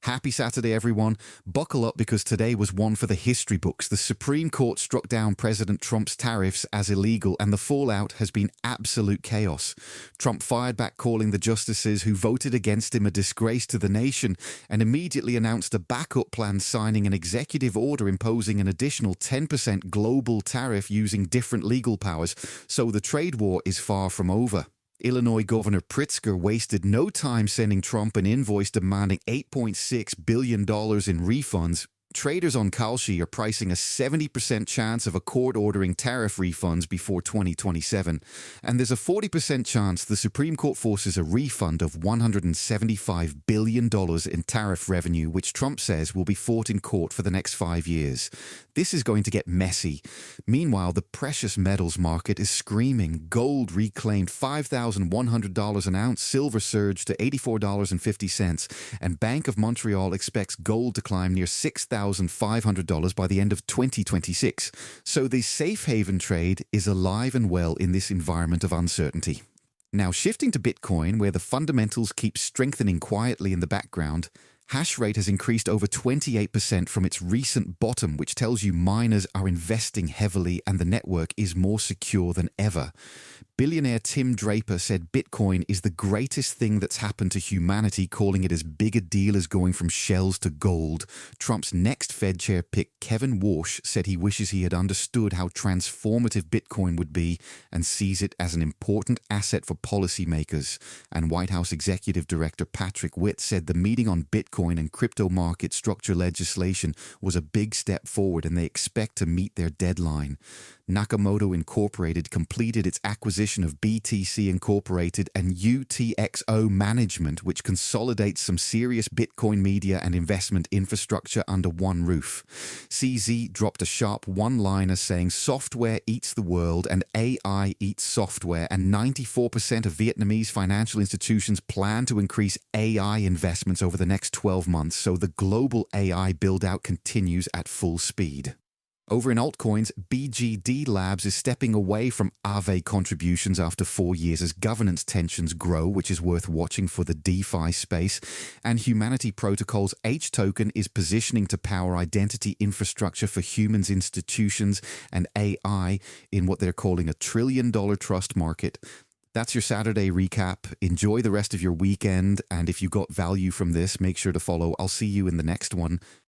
Happy Saturday, everyone. Buckle up because today was one for the history books. The Supreme Court struck down President Trump's tariffs as illegal, and the fallout has been absolute chaos. Trump fired back, calling the justices who voted against him a disgrace to the nation, and immediately announced a backup plan, signing an executive order imposing an additional 10% global tariff using different legal powers. So the trade war is far from over. Illinois Governor Pritzker wasted no time sending Trump an invoice demanding $8.6 billion in refunds. Traders on Kalshi are pricing a 70% chance of a court ordering tariff refunds before 2027, and there's a 40% chance the Supreme Court forces a refund of $175 billion in tariff revenue, which Trump says will be fought in court for the next 5 years. This is going to get messy. Meanwhile, the precious metals market is screaming. Gold reclaimed $5,100 an ounce, silver surged to $84.50, and Bank of Montreal expects gold to climb near $6,500 by the end of 2026. So the safe haven trade is alive and well in this environment of uncertainty. Now, shifting to Bitcoin, where the fundamentals keep strengthening quietly in the background, hash rate has increased over 28% from its recent bottom, which tells you miners are investing heavily and the network is more secure than ever. Billionaire Tim Draper said Bitcoin is the greatest thing that's happened to humanity, calling it as big a deal as going from shells to gold. Trump's next Fed chair pick, Kevin Warsh, said he wishes he had understood how transformative Bitcoin would be and sees it as an important asset for policymakers. And White House Executive Director Patrick Witt said the meeting on Bitcoin and crypto market structure legislation was a big step forward and they expect to meet their deadline. Nakamoto Incorporated completed its acquisition of BTC Incorporated and UTXO Management, which consolidates some serious Bitcoin media and investment infrastructure under one roof. CZ dropped a sharp one-liner saying software eats the world and AI eats software, and 94% of Vietnamese financial institutions plan to increase AI investments over the next 12 months, so the global AI build-out continues at full speed. Over in altcoins, BGD Labs is stepping away from Aave contributions after 4 years as governance tensions grow, which is worth watching for the DeFi space. And Humanity Protocol's H token is positioning to power identity infrastructure for humans, institutions, and AI in what they're calling a $1 trillion trust market. That's your Saturday recap. Enjoy the rest of your weekend. And if you got value from this, make sure to follow. I'll see you in the next one.